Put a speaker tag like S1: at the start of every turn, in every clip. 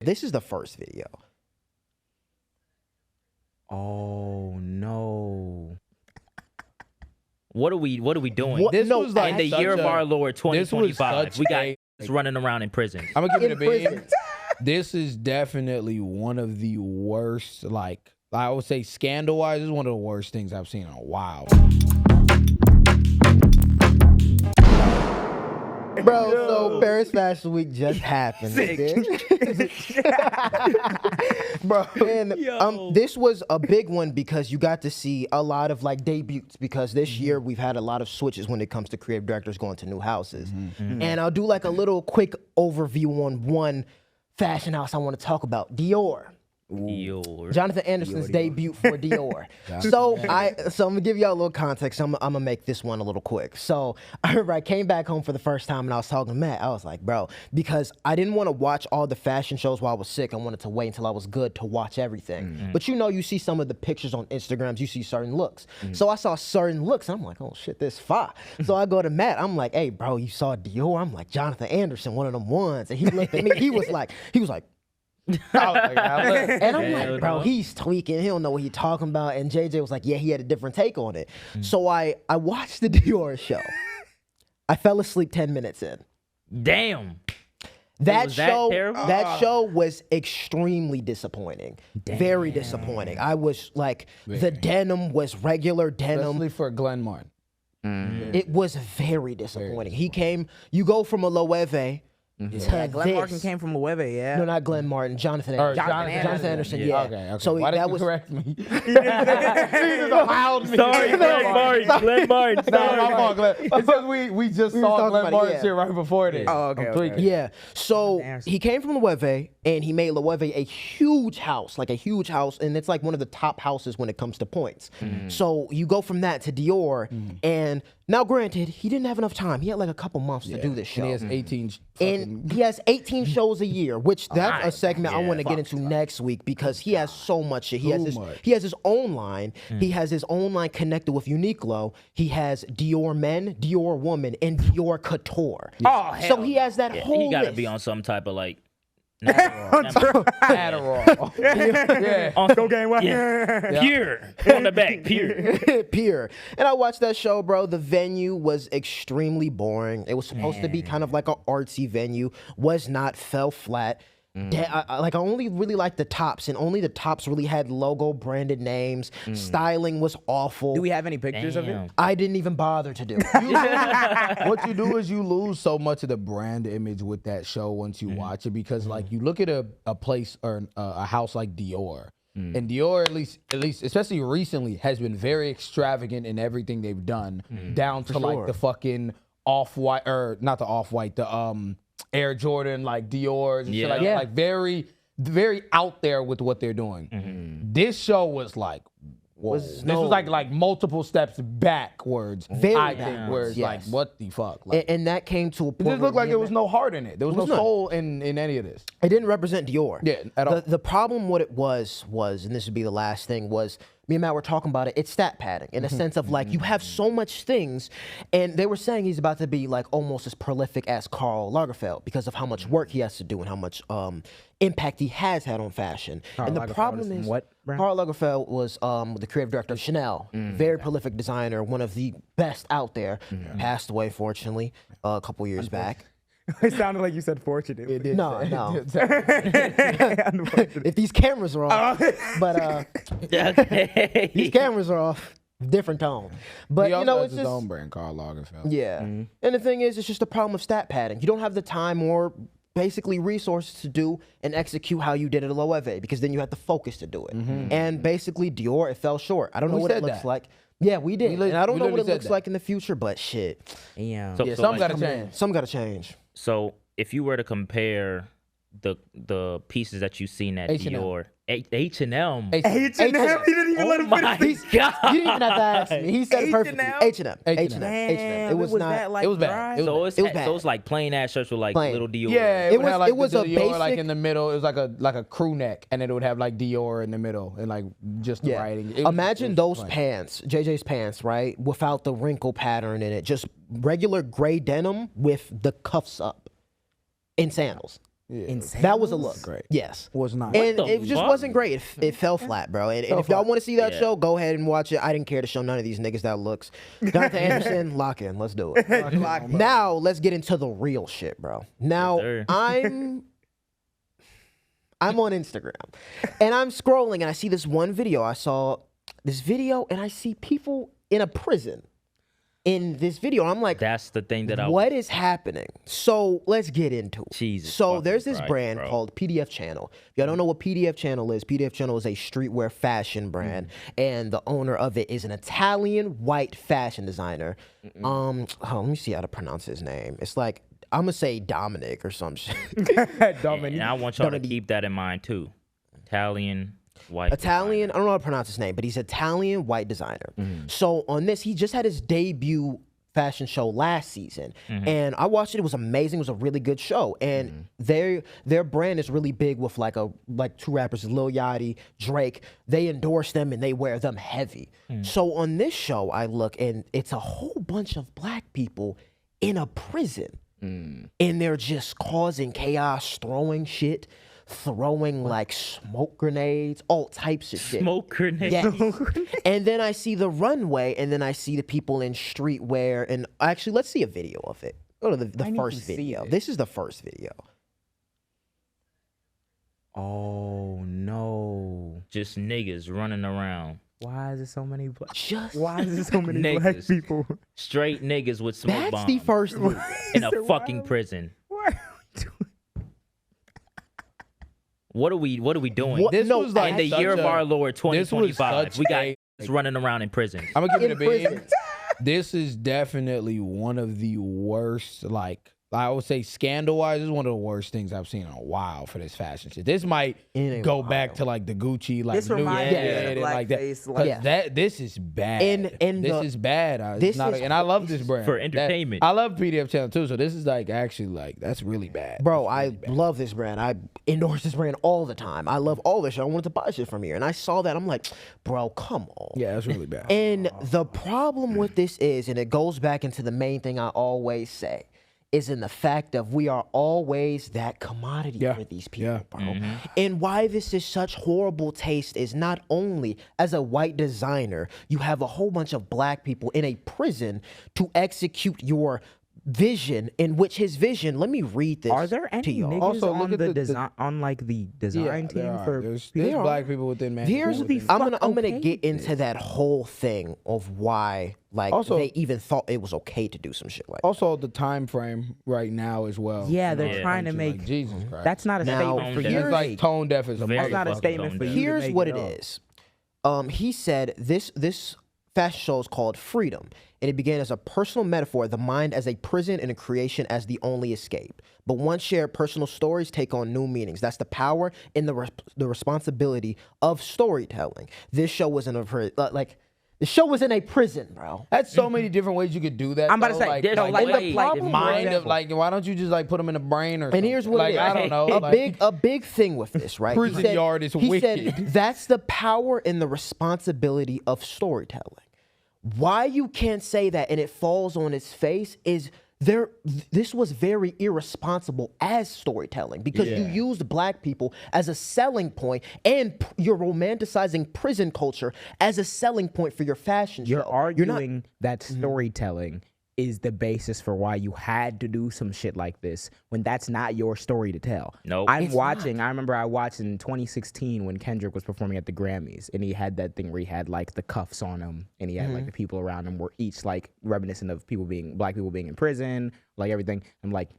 S1: This is the first video.
S2: Oh no.
S3: What are we doing?
S1: What?
S2: This
S1: No,
S2: was like
S3: in the
S2: such
S3: year of
S2: a-
S3: our Lord
S2: this was
S3: 2025,
S2: such
S3: we got
S2: a-
S3: running around in prison.
S2: I'm gonna give
S1: In
S2: it a bean.
S1: prison.
S2: This is definitely one of the worst, like I would say scandal-wise, this is one of the worst things I've seen in a while.
S1: Bro, so Paris Fashion Week just happened. Bro, and this was a big one because you got to see a lot of like debuts because this year we've had a lot of switches when it comes to creative directors going to new houses. And I'll do like a little quick overview on one fashion house I want to talk about, Dior. Jonathan Anderson's debut for Dior. So I'm gonna give y'all a little context. I'm gonna make this one a little quick. So I remember I came back home for the first time and I was talking to Matt. I was like, bro, because I didn't want to watch all the fashion shows while I was sick. I wanted to wait until I was good to watch everything. But you know, you see some of the pictures on Instagrams, you see certain looks. So I saw certain looks and I'm like, oh shit, this fire. So I go to Matt. I'm like, hey, bro, you saw Dior? I'm like, Jonathan Anderson, one of them ones. And he looked at me. He was like. And I'm like, bro, he's tweaking. He don't know what he's talking about. And JJ was like, yeah, he had a different take on it. So I watched the Dior show. I fell asleep 10 minutes in.
S3: Damn.
S1: That show was extremely disappointing.
S3: Damn.
S1: Very disappointing. I was like, the denim was regular denim.
S2: Especially for Glenn Martin.
S1: It was very disappointing. He came, you go from a Loewe to
S4: Glenn Martin came from Loewe, yeah.
S1: No, not Glenn Martin. Jonathan
S2: Or
S1: Anderson. Jonathan Anderson, yeah.
S2: Okay.
S1: So
S2: Why did
S1: that
S2: you
S1: was
S2: correct me?
S3: Sorry, Glenn Martin.
S2: No, my fault, Glenn. Because we just saw
S1: talking
S2: Glenn
S1: about it,
S2: Martin
S1: yeah.
S2: shit right before this.
S4: Oh, okay,
S2: I'm
S4: okay.
S2: tweaking.
S1: Yeah. So he came from Loewe and he made Loewe a huge house, and it's like one of the top houses when it comes to points. So you go from that to Dior, and now granted, he didn't have enough time. He had like a couple months to do this show.
S2: And he has 18
S1: And he has 18 shows a year, which that's a segment I want to get into next week because he has so much shit. He has his own line. He has his own line connected with Uniqlo. He has Dior Men, Dior Woman, and Dior Couture.
S3: Oh, hell
S1: so he has that whole
S3: He got to
S1: list.
S3: be on some type of like
S2: Adderall. Yeah.
S4: Cocaine,
S3: Pure. On the back, pure.
S1: Pure. And I watched that show, bro. The venue was extremely boring. It was supposed to be kind of like an artsy venue. Was not, fell flat. I only really liked the tops, and only the tops really had logo branded names. Styling was awful.
S4: Do we have any pictures of it?
S1: I didn't even bother to do it.
S2: What you do is you lose so much of the brand image with that show once you watch it because like you look at a place or a house like Dior. And Dior, at least, especially recently, has been very extravagant in everything they've done, down to like the fucking off-white, or not the off-white, the Air Jordan, like Dior's and shit like that. Like very, very out there with what they're doing. This show was like, whoa. This was like multiple steps backwards. I think, where it's like, what the fuck? Like,
S1: And that came to a point.
S2: it just looked like there was no heart in it. There was no soul in any of this.
S1: It didn't represent Dior.
S2: Yeah, at all.
S1: The problem, what it was, and this would be the last thing, was me and Matt were talking about it. It's stat padding in a sense of like you have so much things, and they were saying he's about to be like almost as prolific as Karl Lagerfeld because of how much work he has to do and how much impact he has had on fashion. And the problem is,
S4: what brand?
S1: Karl Lagerfeld was the creative director of Chanel, very prolific designer, one of the best out there. Passed away, fortunately, a couple years back.
S4: It sounded like you said fortunate.
S2: It did.
S1: No.
S4: Unfortunate.
S1: If these cameras are off, but these cameras are off, different tone. But
S2: He also
S1: you know,
S2: has
S1: it's
S2: his
S1: just
S2: own brand, Karl Lagerfeld.
S1: yeah. And the thing is, it's just a problem of stat padding. You don't have the time or basically resources to do and execute how you did it at Loewe because then you have the focus to do it. And basically, Dior, it fell short. I don't know what it
S2: said
S1: looks
S2: that.
S1: like. Yeah, we did. And I don't know what
S2: literally
S1: it
S2: said
S1: looks
S2: that.
S1: like in the future, but shit,
S4: Yeah.
S3: So,
S2: Yeah,
S3: so
S2: something
S3: like,
S2: gotta change.
S1: some got to change.
S3: So if you were to compare the pieces that you've seen at
S2: H&M.
S3: Dior, H&M.
S4: H&M, he didn't even let him finish.
S3: My God.
S1: You didn't even have to ask me. He said it perfectly.
S4: H&M?
S1: H&M.
S4: Damn,
S1: It was not.
S4: that like
S2: it was bad.
S4: dry?
S2: It was
S3: So
S2: bad.
S3: it's,
S1: It was bad.
S3: so it's like plain ass shirts with like
S1: Plain.
S3: little Dior.
S2: Yeah,
S1: It
S2: would
S1: was-
S2: have, like,
S1: it was
S2: the
S1: a
S2: Dior, like
S1: basic-
S2: in the middle. It was like a crew neck, and it would have like Dior in the middle, and like just the writing. It was-
S1: Imagine
S2: it was
S1: those
S2: plain.
S1: pants, JJ's pants, right? Without the wrinkle pattern in it. Just regular gray denim with the cuffs up in sandals.
S4: Insane.
S1: That was a look.
S2: Great.
S1: Yes.
S4: Was not.
S1: And
S3: the
S1: it just
S3: fuck?
S1: wasn't great. It fell flat, bro. And if y'all want to see that
S3: Yeah.
S1: show, go ahead and watch it. I didn't care to show none of these niggas that looks. Jonathan Anderson, lock in. Let's do it. Now let's get into the real shit, bro. Now
S3: sir.
S1: I'm on Instagram and I'm scrolling and I see this one video. I saw this video and I see people in a prison in this video. I'm like,
S3: That's the thing that
S1: what is happening? So let's get into it.
S3: Jesus
S1: So
S3: fucking
S1: there's this
S3: Christ,
S1: brand
S3: bro.
S1: called PDF Channel. If y'all don't know what PDF Channel is a streetwear fashion brand, and the owner of it is an Italian white fashion designer. Let me see how to pronounce his name. It's like, I'm gonna say Dominic or some shit.
S3: And I want y'all to keep that in mind too. Italian white.
S1: Italian, I don't know how to pronounce his name, but he's Italian white designer. So on this, he just had his debut fashion show last season, and I watched it. It was amazing. It was a really good show, and their brand is really big with like two rappers, Lil Yachty, Drake. They endorse them and they wear them heavy. So on this show, I look and it's a whole bunch of black people in a prison, and they're just causing chaos, throwing shit. Throwing like smoke grenades, all types of shit.
S3: Smoke grenades.
S1: Yes. And then I see the runway, and then I see the people in streetwear. And actually, let's see a video of it. Go to the first video. This is the first video.
S4: Oh no!
S3: Just niggas running around.
S4: Why is it so many black?
S1: Just
S4: Why is it so many black
S3: Niggas.
S4: people?
S3: Straight niggas with smoke
S1: that's
S3: bombs
S1: the first video.
S3: in a fucking prison.
S4: Why are we doing?
S3: What are we doing?
S1: What?
S2: This
S1: No,
S2: was like
S3: In the
S2: such
S3: year of
S2: a-
S3: our Lord
S2: this was
S3: 2025,
S2: such
S3: we got
S2: a-
S3: niggas running around in prison.
S2: I'm gonna give it
S1: In
S2: a beat.
S1: prison.
S2: This is definitely one of the worst, like I would say, scandal-wise, this is one of the worst things I've seen in a while for this fashion shit. This might
S1: In a
S2: go back
S1: while.
S2: to like the Gucci, like
S4: This
S2: new
S4: reminds
S1: me of
S2: and
S4: the
S2: like that.
S4: blackface,
S2: 'Cause
S4: like-
S1: Yeah.
S2: this is bad.
S1: And
S2: this
S1: the-
S2: is bad.
S1: this
S2: It's not
S1: is-
S2: and I love this brand
S3: for
S2: That-
S3: entertainment.
S2: I love PDF Channel too, so this is like actually like that's really bad,
S1: Bro, I love this brand. I endorse this brand all the time. I love all this shit. I wanted to buy shit from here. And I saw that. I'm like, bro, come on.
S2: Yeah, that's really bad.
S1: And the problem with this is, and it goes back into the main thing I always say, is in the fact of we are always that commodity for these people, bro. And why this is such horrible taste is not only as a white designer, you have a whole bunch of black people in a prison to execute your vision, in which his vision, let me read this
S4: Are there
S1: to
S4: any
S1: y'all.
S4: niggas
S2: Also, look
S4: on
S2: at
S4: the
S2: the-
S4: design on like the design
S2: there
S4: team
S2: are.
S4: for?
S2: there's
S1: There
S2: black
S1: are.
S2: people within man.
S1: Here's
S2: people
S1: the
S2: within-
S1: I'm gonna
S4: okay
S1: get
S4: with
S1: into that whole thing of why like
S2: Also-
S1: they even thought it was okay to do some shit like that.
S2: also the time frame right now as well.
S4: Yeah,
S2: in
S4: they're
S2: our
S4: trying to
S2: country,
S4: make.
S2: like, Jesus Christ.
S4: That's not a
S1: Now,
S4: statement for
S3: here's-
S4: you.
S2: It's
S4: to
S2: like
S4: make.
S2: tone deaf as a
S3: Very
S4: That's not a
S3: fucking
S4: statement
S3: tone
S4: for
S3: deaf.
S4: you. to
S1: Here's
S4: make,
S1: what it
S4: dog.
S1: is. He said this fashion show is called Freedom, and it began as a personal metaphor, the mind as a prison and a creation as the only escape. But once shared personal stories take on new meanings. That's the power and the responsibility of storytelling. This show was in a the show was in a prison, bro.
S2: That's so many different ways you could do that.
S4: I'm about to
S2: though.
S4: say,
S3: there's
S4: no, like,
S3: ways.
S4: like, like,
S1: problem
S2: mind
S1: with
S2: of like, why don't you just like put them in the brain or
S1: And
S2: something?
S1: here's what
S2: like
S1: it is.
S2: I don't know.
S1: A
S2: like,
S1: big thing with this, right?
S2: Prison yard is
S1: he
S2: wicked.
S1: said that's the power and the responsibility of storytelling. Why you can't say that and it falls on its face is this was very irresponsible as storytelling because you used black people as a selling point and you're romanticizing prison culture as a selling point for your fashion
S4: You're
S1: show.
S4: arguing that storytelling is the basis for why you had to do some shit like this when that's not your story to tell.
S3: Nope.
S4: I remember I watched in 2016 when Kendrick was performing at the Grammys and he had that thing where he had like the cuffs on him and he had like the people around him were each like reminiscent of black people being in prison, like everything. I'm like,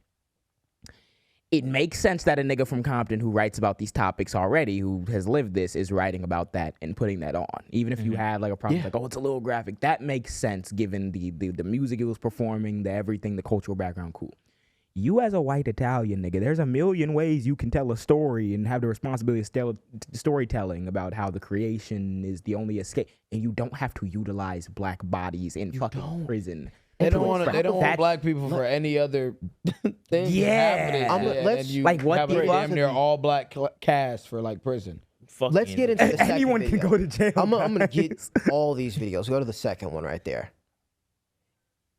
S4: it makes sense that a nigga from Compton who writes about these topics already, who has lived this, is writing about that and putting that on. Even if you had like a problem, like, oh, it's a little graphic. That makes sense given the music he was performing, the everything, the cultural background, cool. You as a white Italian nigga, there's a million ways you can tell a story and have the responsibility of storytelling about how the creation is the only escape. And you don't have to utilize black bodies in fucking prison.
S2: They don't want black people for any other thing.
S4: Yeah.
S1: Let's-
S2: and you
S4: like, what
S2: have a
S4: people-
S2: damn near all black cast for like prison.
S3: Fucking-
S1: Let's get into the second
S4: Anyone
S1: video.
S4: can go to jail.
S1: I'm gonna
S4: guys.
S1: get all these videos. Go to the second one right there.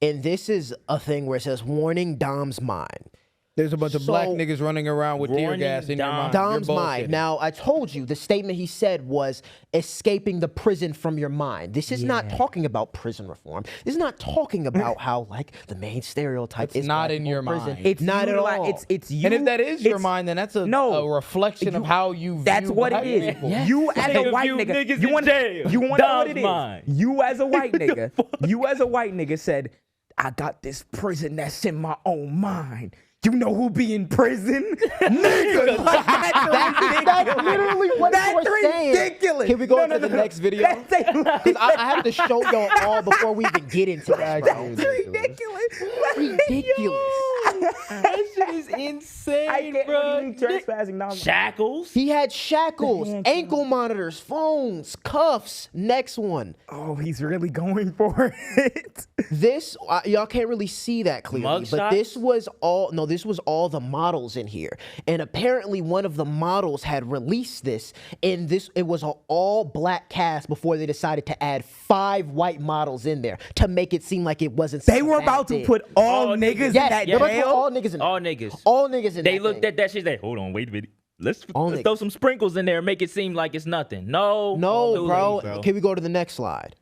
S1: And this is a thing where it says, warning Dom's mind.
S2: There's a bunch of black
S1: So-
S2: niggas running around with tear
S3: Warning,
S2: gas in your
S3: Dom.
S2: mind.
S1: Dom's
S2: You're
S1: mind.
S2: bullshitting.
S1: Now, I told you the statement he said was escaping the prison from your mind. This is not talking about prison reform. This is not talking about how like the main stereotype
S2: It's
S1: is
S2: not
S1: black
S2: in
S1: people
S2: your
S1: in prison.
S2: mind.
S1: It's not at all.
S4: It's you.
S2: And if that is your
S4: it's-
S2: mind, then that's a
S4: No.
S2: reflection of how you view
S4: That's what
S2: black
S4: it is.
S2: people.
S1: Yeah.
S4: You as a
S3: Nigga
S4: white
S3: view
S4: nigga,
S3: niggas
S4: you
S3: in
S4: want
S3: jail.
S4: you want to know what it
S3: Dom's
S4: is.
S3: mind.
S4: You as a white nigga said, "I got this prison that's in my own mind." You know who be in prison? Niggas. Like,
S1: That's literally what
S4: That's
S1: you were saying.
S4: ridiculous.
S1: Can we go
S4: No,
S1: into the
S4: no.
S1: next video?
S4: That's
S1: Because I have to show y'all all before we even get into that.
S2: That's
S4: ridiculous.
S1: Ridiculous.
S2: That shit is
S4: I
S2: insane,
S4: can't
S2: bro.
S4: believe trespassing. No,
S3: Shackles.
S1: He had shackles, ankle monitors, phones, cuffs. Next one.
S4: oh, he's really going for it.
S1: This y'all can't really see that clearly, but
S3: Mugshots?
S1: this was all the models in here, and apparently one of the models had released this, and it was an all black cast before they decided to add 5 white models in there to make it seem like it wasn't.
S4: They
S1: such a
S4: were
S1: bad
S4: about to
S1: thing.
S4: put all
S3: All
S4: niggas in
S1: Yes,
S4: that
S1: they're about to put
S4: jail.
S1: all niggas in there.
S3: All niggas.
S1: All niggas in
S3: They
S1: that
S3: looked
S1: thing.
S3: at that shit. They hold on, wait a minute. Let's
S1: All
S3: throw
S1: niggas.
S3: some sprinkles in there and make it seem like it's nothing. No,
S1: No,
S3: do
S1: bro.
S3: these,
S1: Can we go to the next slide?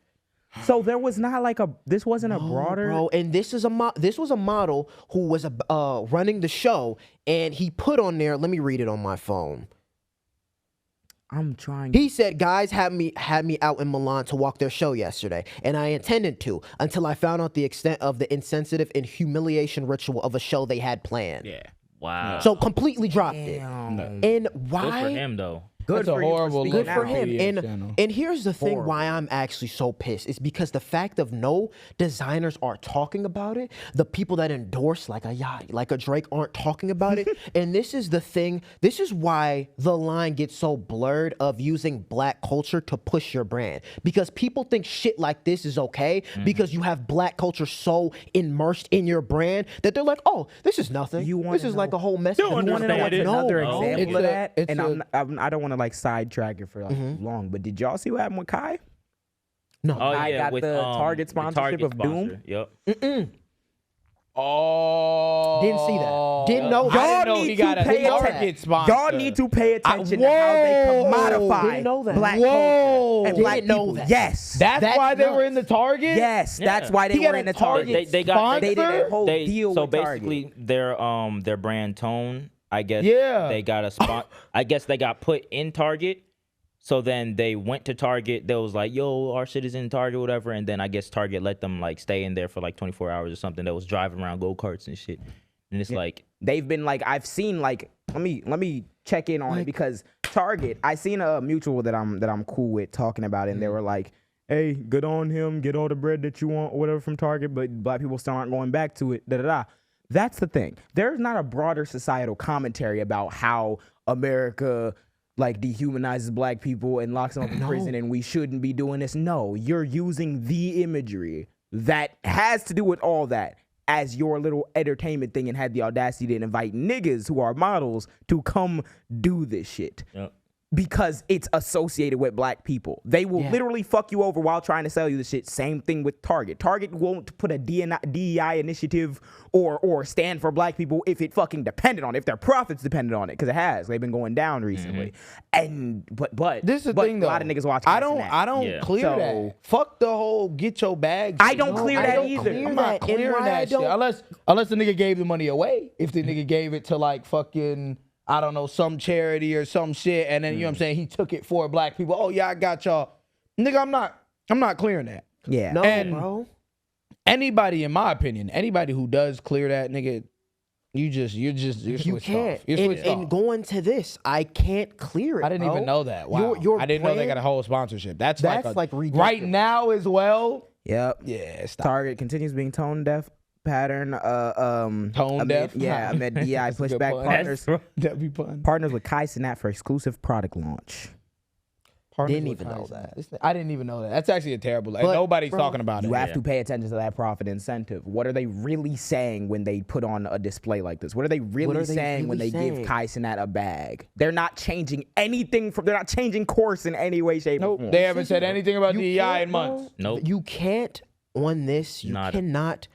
S4: So there was not like this wasn't a broader.
S1: Bro, and this was a model who was running the show, and he put on there. Let me read it on my phone.
S4: I'm trying.
S1: He said, "Guys had me out in Milan to walk their show yesterday, and I intended to until I found out the extent of the insensitive and humiliation ritual of a show they had planned."
S3: Yeah. Wow.
S1: So completely dropped it.
S4: Damn.
S1: And
S3: good
S1: why?
S3: for him though.
S4: Good
S2: That's a
S4: for him for
S2: horrible
S4: speaking
S2: look
S1: Good for
S4: out.
S1: him.
S2: PBS channel.
S1: And here's the thing why I'm actually so pissed. It's because the fact of no designers are talking about it. The people that endorse like a Yachty, like a Drake aren't talking about it. And this is the thing. This is why the line gets so blurred of using black culture to push your brand. Because people think shit like this is okay because you have black culture so immersed in your brand that they're like, oh, this is nothing.
S4: You wanna
S1: This is like
S4: know-
S1: a whole message.
S3: You
S1: You wanna know
S3: understand
S1: what
S3: it.
S4: Another
S3: No.
S4: example
S2: It's
S4: of
S2: a-
S4: that,
S2: it's
S4: and
S2: a-
S4: I don't want to like sidetrack it for like long, but did y'all see what happened with Kai?
S1: No.
S3: Oh
S4: I
S3: yeah,
S4: got
S3: with
S4: the Target
S3: the
S4: sponsorship of Doom.
S3: Yep.
S2: Oh,
S1: Didn't see that. Didn't know that.
S2: I didn't
S4: Y'all
S2: know he
S4: need
S2: got
S4: to
S2: a
S4: pay
S2: Target
S4: attention.
S2: sponsor.
S4: Y'all need to pay attention to how they
S2: Whoa.
S4: commodify
S1: Didn't know that.
S4: black
S2: Whoa.
S4: culture and black
S1: Didn't know
S4: people.
S1: that.
S4: Yes,
S2: That's why they were in the Target.
S4: yes, that's
S3: Yeah.
S4: why they
S2: He got
S4: were
S2: a
S4: in the
S2: Target
S4: Target.
S3: They got
S4: They did a whole
S3: they,
S4: deal
S3: so
S4: with
S3: basically
S4: Target.
S3: their brand tone, I guess.
S2: Yeah.
S3: They got a spot. I guess they got put in Target. So then they went to Target. They was like, "Yo, our shit is in Target, whatever." And then I guess Target let them like stay in there for like 24 hours or something. That was driving around go karts and shit. And it's like,
S4: They've been like, I've seen like, let me check in on it because Target, I seen a mutual that I'm cool with talking about it, and they were like, hey, good on him, get all the bread that you want or whatever from Target, but black people still aren't going back to it. Da da da. That's the thing. There's not a broader societal commentary about how America like dehumanizes black people and locks them up in prison and we shouldn't be doing this. No, you're using the imagery that has to do with all that as your little entertainment thing and had the audacity to invite niggas who are models to come do this shit.
S3: yep.
S4: Because it's associated with black people. They will literally fuck you over while trying to sell you the shit. Same thing with Target. Target won't put a DEI initiative or stand for black people if it fucking depended on it, if their profits depended on it, because it has. They've been going down recently. And but
S2: This is the
S4: but
S2: thing, though.
S4: a lot of niggas watching.
S2: I don't
S3: Yeah.
S2: clear
S4: So-
S2: that. Fuck the whole get your bag.
S4: I
S2: shit.
S4: don't clear
S2: I
S4: that
S2: don't
S4: either.
S2: clear
S1: I'm
S2: that.
S1: not
S2: And
S1: clearing
S2: why I
S1: that shit.
S2: don't- Unless the nigga gave the money away. If the nigga gave it to like fucking, I don't know, some charity or some shit, and then you know what I'm saying, he took it for black people. Oh yeah, I got y'all. Nigga, I'm not clearing that.
S4: Yeah.
S1: No,
S2: And-
S1: bro.
S2: Anybody, in my opinion, anybody who does clear that, nigga, you're
S1: You
S2: switched
S1: can't.
S2: off. You're switched
S1: And
S2: off.
S1: going to this, I can't clear it.
S2: I didn't
S1: bro.
S2: even know that. Wow.
S1: Your
S2: I didn't know they
S1: brand-
S2: got a whole sponsorship. That's
S1: like
S2: right
S1: ridiculous.
S2: now as well.
S4: Yep.
S2: Yeah, stop.
S4: Target continues being tone deaf pattern.
S2: Tone deaf?
S4: Yeah, amid DI
S2: That's a good
S4: pushback
S2: pun.
S4: partners.
S2: That'd be fun.
S4: Partners with Kai Cenat for exclusive product launch.
S1: Didn't even know that.
S2: I didn't even know that. That's actually a terrible.
S1: But,
S2: nobody's
S1: bro,
S2: talking about
S4: You
S2: it.
S4: have to pay attention to that profit incentive. What are they really saying when they put on a display like this? What are they really saying when they give Kai Cenat a bag? They're not changing anything. They're not changing course in any way, shape, or form.
S2: They haven't said anything about DEI
S1: can't,
S2: in months.
S1: bro.
S3: Nope.
S1: You can't on this. You
S3: Nada.
S1: cannot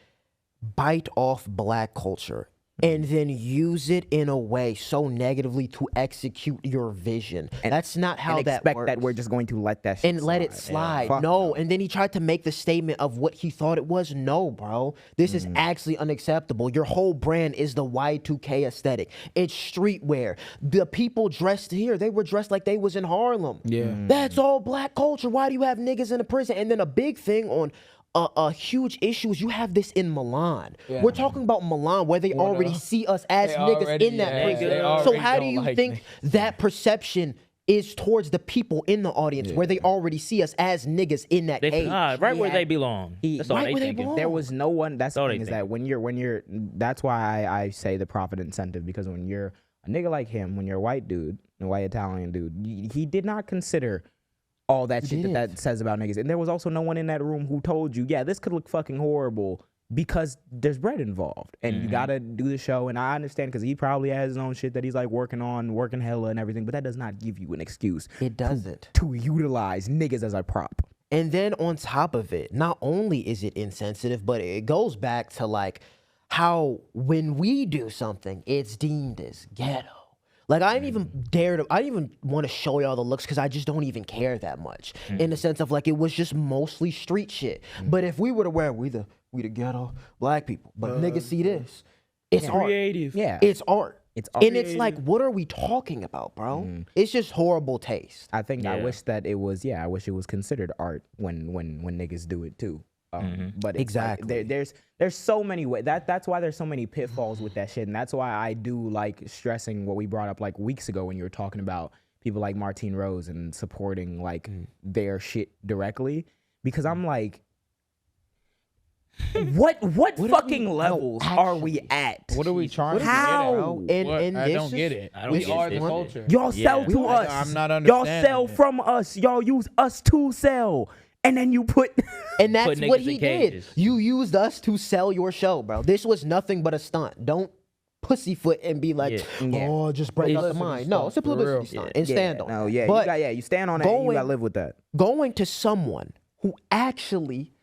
S1: bite off black culture and then use it in a way so negatively to execute your vision. And that's not how
S4: and
S1: that
S4: expect
S1: works.
S4: that we're just going to let that shit
S1: And let it slide.
S4: Fuck
S1: No. And then he tried to make the statement of what he thought it was. No, bro. This is actually unacceptable. Your whole brand is the Y2K aesthetic. It's streetwear. The people dressed here, they were dressed like they was in Harlem.
S2: Yeah.
S1: That's all black culture. Why do you have niggas in the prison? And then a big thing on a huge issue is you have this in Milan.
S2: Yeah.
S1: We're talking about Milan where they already see us as
S2: They
S1: niggas
S2: already-
S1: in that
S2: yeah,
S1: prison.
S2: they
S1: So
S2: already
S1: how do
S2: don't
S1: you
S2: like
S1: think that perception is towards the people in the audience where they already see us as niggas in that cage?
S3: Right where they belong. That's all
S1: right
S3: they
S1: where they
S3: thinking.
S1: belong.
S4: There was no one. That's the
S3: all
S4: thing
S3: they
S4: is that when you're that's why I say the profit incentive, because when you're a nigga like him, when you're a white dude, a white Italian dude, he did not consider all that shit that says about niggas. And there was also no one in that room who told you, yeah, this could look fucking horrible because there's bread involved and you gotta do the show. And I understand because he probably has his own shit that he's like working hella and everything, but that does not give you an excuse.
S1: It doesn't.
S4: To utilize niggas as a prop.
S1: And then on top of it, not only is it insensitive, but it goes back to like how when we do something, it's deemed as ghetto. Like I didn't even want to show y'all the looks because I just don't even care that much. In the sense of like it was just mostly street shit. But if we were to wear we the ghetto black people, but niggas see this, it's art.
S3: Creative.
S4: Yeah.
S1: It's art.
S4: It's art.
S1: And it's like, what are we talking about, bro? It's just horrible taste.
S4: I think I
S3: Yeah.
S4: wish that it was I wish it was considered art when niggas do it too. But it's
S1: Exactly.
S4: like, there's so many ways. That's why there's so many pitfalls with that shit, and that's why I do like stressing what we brought up like weeks ago when you were talking about people like Martine Rose and supporting like their shit directly, because I'm like, what fucking levels are we at?
S2: What are we trying
S4: How?
S2: to get at?
S1: And
S2: I
S1: this
S2: don't
S1: is-
S2: get it.
S3: I don't
S2: We
S3: get
S2: are
S3: it.
S2: the culture.
S4: Y'all sell to
S3: Yeah.
S4: us.
S2: I'm not
S4: Y'all
S2: understanding
S4: sell
S2: it.
S4: from us. Y'all use us to sell. And then you put
S1: And that's
S3: Put
S1: what
S3: niggas in
S1: he did.
S3: cages.
S1: You used us to sell your show, bro. This was nothing but a stunt. Don't pussyfoot and be like,
S4: Yeah.
S1: oh, just break out the
S2: Publicity
S1: mind. No,
S2: stunt,
S1: it's a
S2: for real.
S1: publicity stunt. And stand on it.
S4: No, yeah,
S1: But
S4: you stand on that. And you
S1: going-
S4: gotta live with that.
S1: going to someone who actually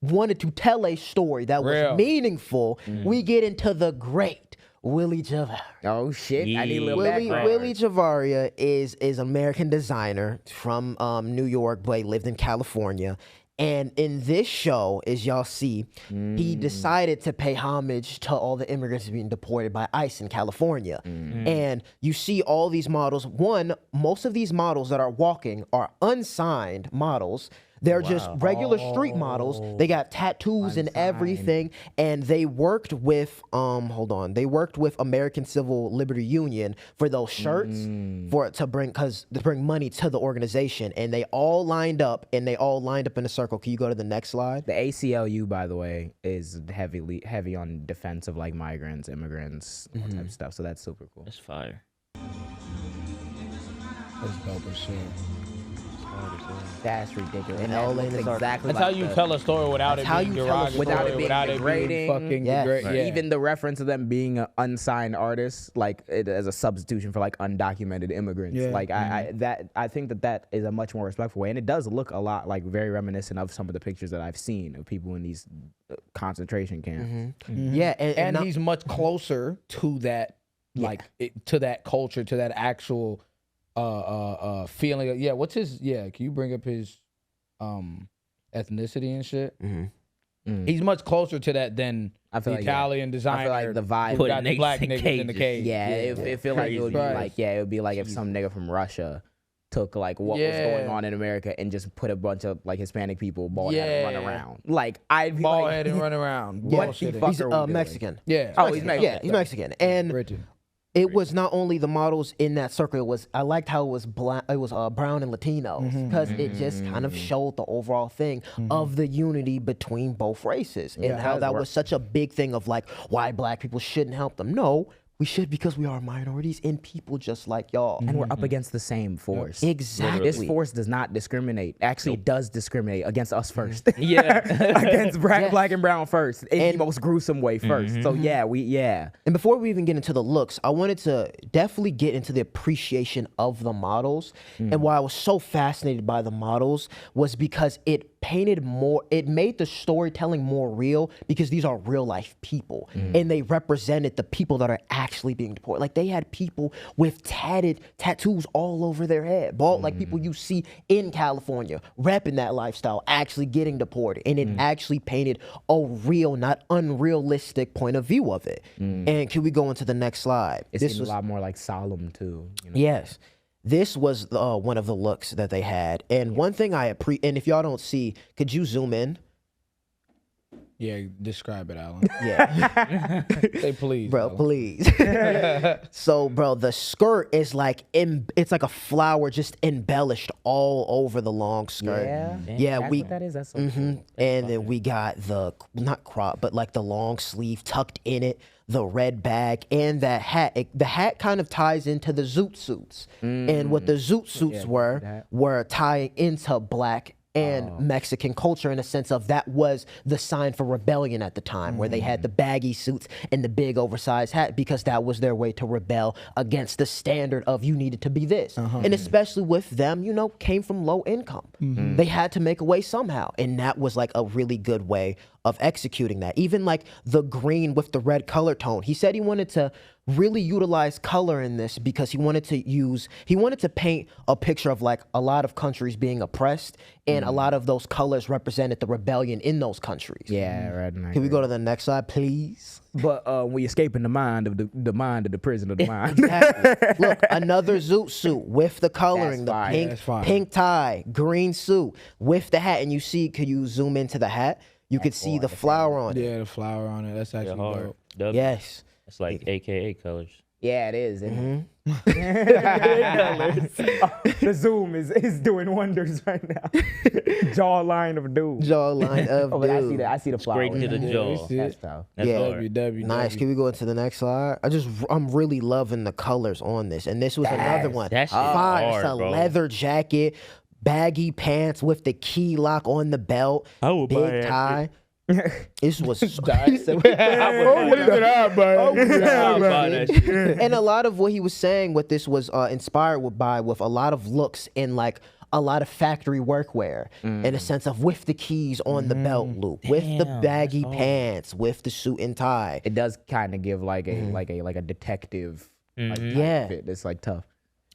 S1: wanted to tell a story that was
S2: Real.
S1: meaningful, we get into the great Willy Chavarria.
S4: Oh shit! I need a little
S1: Willy
S4: background.
S1: Chavarria is an American designer from New York, but he lived in California. And in this show, as y'all see, he decided to pay homage to all the immigrants being deported by ICE in California. And you see all these models. One, most of these models that are walking are unsigned models. They're just regular street models. They got tattoos and everything. And they worked with they worked with American Civil Liberty Union for those shirts to bring money to the organization. And they all lined up in a circle. Can you go to the next slide?
S4: The ACLU, by the way, is heavy on defense of like migrants, immigrants, all type of stuff. So that's super cool.
S3: That's fire.
S2: That's dope as shit.
S4: That's ridiculous. And
S1: all
S4: that
S1: in
S4: looks
S1: his art.
S4: exactly
S2: That's how
S4: like
S2: you
S4: the-
S2: tell a story without it
S1: That's how
S2: being
S1: you tell a
S2: derogatory,
S1: story.
S4: Without it being degrading.
S2: fucking
S1: Yes.
S2: degrade. Yeah.
S4: Even the reference of them being an unsigned artist, like as a substitution for like undocumented immigrants.
S2: Yeah.
S4: Like I think that is a much more respectful way, and it does look a lot like very reminiscent of some of the pictures that I've seen of people in these concentration camps.
S1: Yeah,
S2: and
S1: not-
S2: he's much closer to that, like to that culture, to that actual feeling. Yeah, what's his? Yeah, can you bring up his ethnicity and shit? He's much closer to that than
S4: I feel
S2: the
S4: like, yeah.
S2: Italian designer.
S4: I feel like the vibe.
S2: who
S3: Put
S2: got the
S3: niggas
S2: black
S3: in
S2: niggas in the cage.
S4: Yeah, it feel like it would be
S2: Right.
S4: like it would be like if some nigga from Russia took like what was going on in America and just put a bunch of like Hispanic people bald head and run around. Like I'd be
S2: Bald
S4: like,
S2: head and run around.
S4: What
S2: Bullshit.
S4: the fuck
S1: he's
S4: are we doing?
S1: Mexican.
S2: Yeah.
S4: Oh, he's Mexican.
S1: Yeah, he's Mexican. And
S2: Britain.
S1: it was not only the models in that circle. I liked how it was brown and Latinos because it just kind of showed the overall thing of the unity between both races and how that was such a big thing of like why black people shouldn't help them. No, we should because we are minorities and people just like y'all.
S4: And we're up against the same force.
S1: Exactly.
S4: This force does not discriminate. Actually, it does discriminate against us first.
S3: Yeah.
S4: Against black and brown first. In the most gruesome way first. So yeah.
S1: And before we even get into the looks, I wanted to definitely get into the appreciation of the models. And why I was so fascinated by the models was because it painted more, it made the storytelling more real because these are real life people and they represented the people that are actually being deported. Like they had people with tattoos all over their head, bald, like people you see in California, repping that lifestyle, actually getting deported. And it actually painted a real, not unrealistic point of view of it. And can we go into the next slide?
S4: It seemed a lot more like solemn too. You know?
S1: Yes. This was one of the looks that they had. And one thing and if y'all don't see, could you zoom in?
S2: Yeah, describe it, Alan.
S1: Yeah.
S2: Say please,
S1: Bro,
S2: Alan.
S1: please. So, bro, the skirt is like, it's like a flower just embellished all over the long skirt. Yeah,
S4: That's what that is. That's so cool.
S1: And then we got not crop, but like the long sleeve tucked in it, the red bag, and that hat. The hat kind of ties into the zoot suits. And what the zoot suits were tying into black and Mexican culture in a sense of that was the sign for rebellion at the time, where they had the baggy suits and the big oversized hat because that was their way to rebel against the standard of you needed to be this. And especially with them, you know, came from low income. They had to make a way somehow. And that was like a really good way of executing that. Even like the green with the red color tone. He said he wanted to really utilize color in this because he wanted to paint a picture of like a lot of countries being oppressed and a lot of those colors represented the rebellion in those countries.
S4: Yeah, right.
S1: Can we go to the next slide, please?
S4: But we escaping the mind of the prison of the mind.
S1: Exactly. Look, another zoot suit with the coloring,
S4: That's fire.
S1: the
S2: That's fire.
S1: pink tie, green suit with the hat. And you see, could you zoom into the hat? You could see the flower on it.
S2: Yeah, the flower on it. That's actually dope.
S1: Yes.
S3: It's like AKA colors.
S4: Yeah, it is. The zoom is doing wonders right now. Jawline of doom.
S1: Jawline of
S4: Oh, but
S1: doom.
S4: I see the flower.
S3: Straight to the jaw.
S4: That's tough.
S3: That's
S1: Yeah.
S3: hard.
S1: Nice. Can we go into the next slide? I'm really loving the colors on this. And this was another one.
S3: that shit
S1: Fire.
S3: hard,
S1: It's a
S3: bro.
S1: leather jacket, baggy pants with the key lock on the belt,
S3: I would buy
S1: big
S3: that
S1: tie. This was so, and a lot of what he was saying, what this was inspired by, with a lot of looks in like a lot of factory workwear, in a sense of with the keys on the belt loop, with the baggy pants, with the suit and tie.
S4: It does kind of give like a detective. Like,
S1: Yeah.
S4: fit. It's like tough.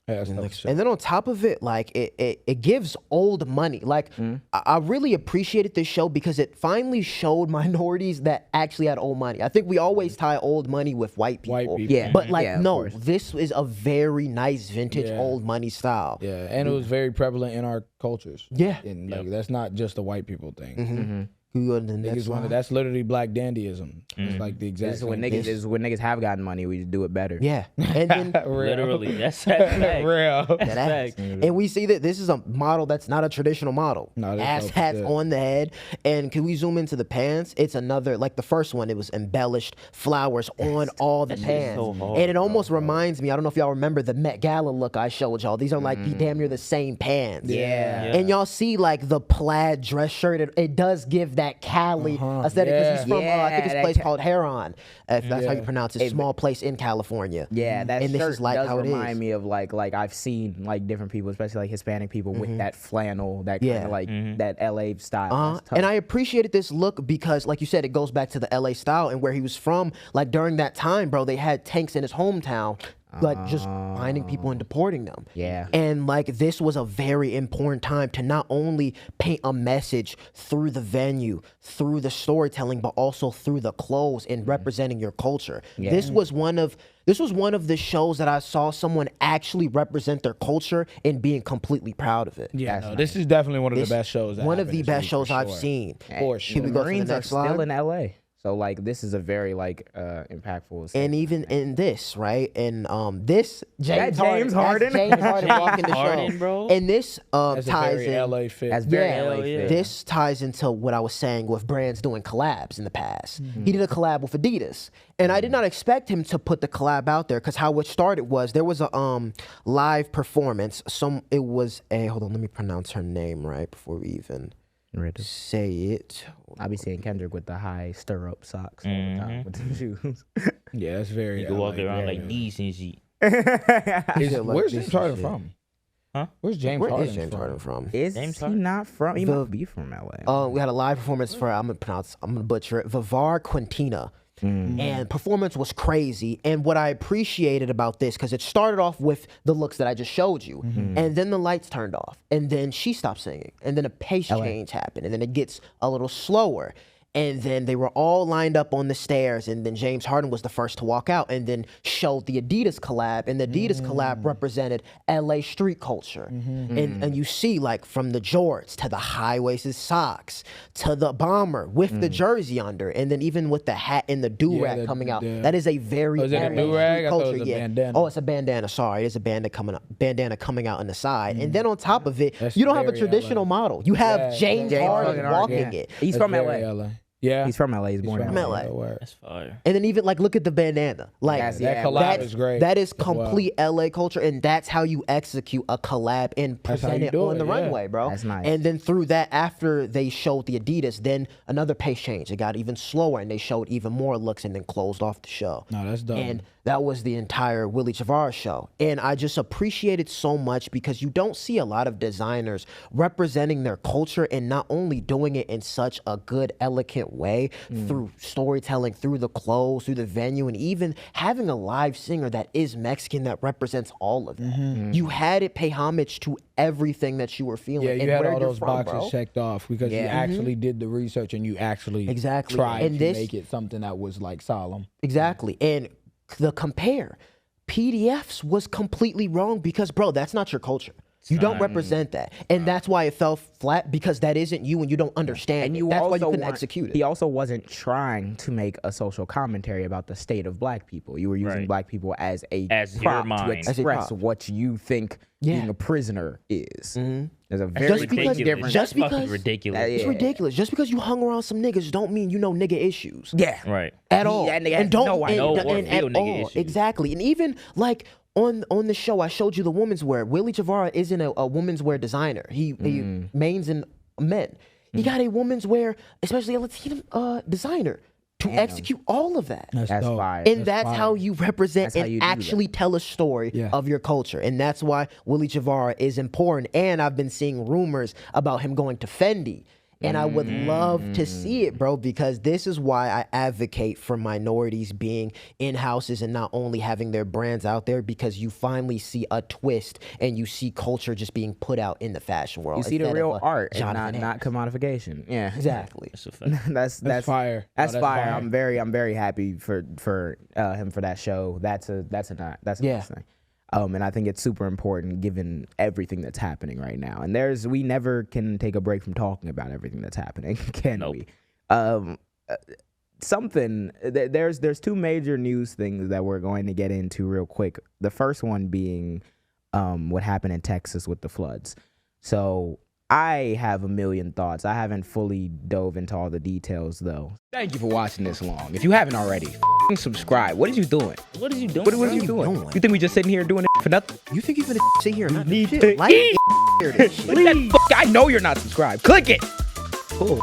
S2: Yeah, that's
S1: And then on top of it, like it gives old money. Like I really appreciated this show because it finally showed minorities that actually had old money. I think we always tie old money with white people.
S2: White people.
S4: Yeah.
S1: But like
S4: Yeah, of
S1: no,
S4: course.
S1: this is a very nice vintage old money style.
S2: Yeah, and it was very prevalent in our cultures.
S1: Yeah.
S2: And like that's not just a white people thing.
S1: Can we go to the next
S2: Niggas wanted,
S1: one?
S2: that's literally black dandyism. It's like the exact
S4: This is when
S2: same
S4: niggas. This is when niggas have gotten money. We just do it better.
S1: Yeah. And then
S3: Literally, that's fact.
S2: real.
S1: that ass. And we see that this is a model that's not a traditional model.
S2: No, that's
S1: Ass
S2: dope as
S1: hats
S2: shit.
S1: on the head. And can we zoom into the pants? It's another, like the first one, it was embellished flowers on all the pants.
S3: so hard,
S1: and it almost reminds me, I don't know if y'all remember the Met Gala look I showed y'all. These are like damn near the same pants.
S4: Yeah.
S1: And y'all see like the plaid dress shirt. It does give that Cali aesthetic because he's from, I think it's a
S4: Yeah,
S1: place
S4: that
S1: called Heron, if that's how you pronounce it. Small place in California.
S4: Yeah, that
S1: and this
S4: shirt
S1: is like
S4: does
S1: how it
S4: remind
S1: is.
S4: me of like I've seen like different people, especially like Hispanic people with that flannel, that kind of like that LA style. That's tough.
S1: And I appreciated this look because, like you said, it goes back to the LA style and where he was from. Like during that time, bro, they had tanks in his hometown, like just finding people and deporting them.
S4: Yeah.
S1: And like this was a very important time to not only paint a message through the venue, through the storytelling, but also through the clothes and representing your culture. This was one of the shows that I saw someone actually represent their culture and being completely proud of it.
S2: Yeah, no, this is definitely one of the best shows. that
S1: One of
S2: happened
S1: the
S2: this
S1: best
S2: week,
S1: shows
S2: for
S1: I've
S2: sure.
S1: seen.
S2: For sure.
S1: Can we
S4: the
S1: go to the
S4: Marines are
S1: next slide?
S4: still in LA, so like this is a very like impactful.
S1: And even in this, right? And this James
S4: James
S1: Harden.
S4: Harden.
S1: That's James Harden walking the
S3: Harden,
S1: show.
S3: bro.
S1: And this
S2: That's a
S1: ties
S2: very
S1: in.
S2: LA fit.
S4: That's very
S1: Yeah,
S4: LA
S3: yeah.
S4: fit.
S1: This ties into what I was saying with brands doing collabs in the past. He did a collab with Adidas. And I did not expect him to put the collab out there because how it started was there was a live performance. Hold on, let me pronounce her name right before we even say it.
S4: I be seeing Kendrick with the high stirrup socks all the time with the shoes.
S2: Yeah, that's very.
S3: You can walk
S2: LA,
S3: around
S2: very
S3: like these and shit.
S2: LA. Where's
S1: this
S2: James Harden
S1: shit.
S2: from? Where's James
S1: Where
S2: Harden
S1: is James Harden from?
S4: Is
S3: James
S4: he
S3: Harden?
S4: not from? He might be from LA.
S1: We had a live performance for I'm gonna butcher it. Vivar Quintina. And performance was crazy. And what I appreciated about this, because it started off with the looks that I just showed you, and then the lights turned off, and then she stopped singing, and then a pace change happened, and then it gets a little slower. And then they were all lined up on the stairs, and then James Harden was the first to walk out and then showed the Adidas collab, and the Adidas collab represented LA street culture. And you see, like, from the jorts to the high-waisted socks to the bomber with the jersey under, and then even with the hat and the do-rag coming out. That is a very
S2: is it a
S1: LA
S2: do-rag?
S1: street
S2: I thought it
S1: culture.
S2: was a bandana.
S1: Oh, it's a bandana. Sorry, it's a bandana coming out on the side. And then on top of it,
S2: That's
S1: you don't have a
S2: very
S1: traditional
S2: LA.
S1: model. You have James
S4: James
S1: Harden
S4: Harden,
S1: walking
S4: yeah.
S1: it.
S4: He's
S2: That's
S4: from
S2: very
S4: LA.
S2: Yeah.
S4: He's from LA. He's born in
S1: from
S4: LA.
S1: LA.
S3: That's fire.
S1: And then even like look at the bandana. Like
S4: Yes,
S2: That
S4: yeah,
S2: collab
S1: that's-
S2: is great.
S1: That is
S2: as well.
S1: complete LA culture, and that's how you execute a collab and
S2: That's how
S1: present
S2: you
S1: it
S2: do
S1: on
S2: it,
S1: the
S2: yeah.
S1: runway, bro.
S4: That's nice.
S1: And then through that, after they showed the Adidas, then another pace change. It got even slower, and they showed even more looks, and then closed off the show.
S2: No, that's dope.
S1: And that was the entire Willy Chavarria show. And I just appreciate it so much because you don't see a lot of designers representing their culture and not only doing it in such a good, elegant way through storytelling, through the clothes, through the venue, and even having a live singer that is Mexican that represents all of that. You had it pay homage to everything that you were feeling.
S2: Yeah,
S1: and
S2: you had
S1: where
S2: all
S1: you're
S2: those
S1: from,
S2: boxes
S1: bro.
S2: checked off because you actually did the research and you actually
S1: Exactly.
S2: tried
S1: And
S2: to
S1: this-
S2: make it something that was like solemn.
S1: Exactly. And the compare, PDFs was completely wrong because, bro, that's not your culture. You don't represent that. And that's why it fell flat because that isn't you and you don't understand
S4: And
S1: it.
S4: you
S1: That's why you
S4: also
S1: couldn't
S4: weren't-
S1: execute it.
S4: He also wasn't trying to make a social commentary about the state of black people. You were using
S3: Right.
S4: black people as a
S3: As your
S4: prop to
S3: mind.
S1: As a
S4: express
S1: prop.
S4: what you think
S1: Yeah.
S4: being a prisoner is. There's a very
S1: Just because-
S4: different.
S1: just
S3: That's fucking
S1: because-
S3: ridiculous.
S1: It's
S4: Yeah.
S1: ridiculous. Just because you hung around some niggas don't mean you know nigga issues.
S4: Yeah.
S3: Right.
S1: At
S4: He-
S1: all.
S4: that nigga
S1: And
S4: has
S1: don't
S4: no idea.
S3: No, or
S1: and
S3: feel
S1: at
S3: nigga
S1: all.
S3: issues.
S1: Exactly. And even like on the show, I showed you the women's wear. Willy Chavarria isn't a women's wear designer. He mains in men. He got a women's wear, especially a Latino designer, to execute all of that.
S4: That's
S2: dope.
S4: fire.
S1: And that's how you represent
S4: That's how
S1: and
S4: you do that.
S1: actually tell a story
S2: Yeah.
S1: of your culture. And that's why Willy Chavarria is important. And I've been seeing rumors about him going to Fendi. And I would love to see it, bro, because this is why I advocate for minorities being in houses and not only having their brands out there, because you finally see a twist and you see culture just being put out in the fashion world.
S4: You see the
S1: instead
S4: real
S1: of a
S4: art and
S1: Jonathan
S4: not
S1: X.
S4: commodification. Yeah.
S1: Exactly.
S3: That's a fact.
S4: that's
S2: fire.
S4: That's
S2: Oh, that's
S4: fire.
S2: fire.
S4: I'm very happy for him for that show. That's a nice thing. And I think it's super important given everything that's happening right now. And we never can take a break from talking about everything that's happening, can
S3: Nope.
S4: we? There's two major news things that we're going to get into real quick. The first one being what happened in Texas with the floods. So I have a million thoughts. I haven't fully dove into all the details though. Thank you for watching this long. If you haven't already, subscribe. What are you doing?
S3: What is you doing?
S4: What are you doing? You think we just sitting here doing it for nothing?
S1: You think you're going to sit here and not do
S4: need
S1: shit?
S4: to
S1: Like
S4: eat.
S1: hear this shit.
S4: I know you're not subscribed. Click it. Cool.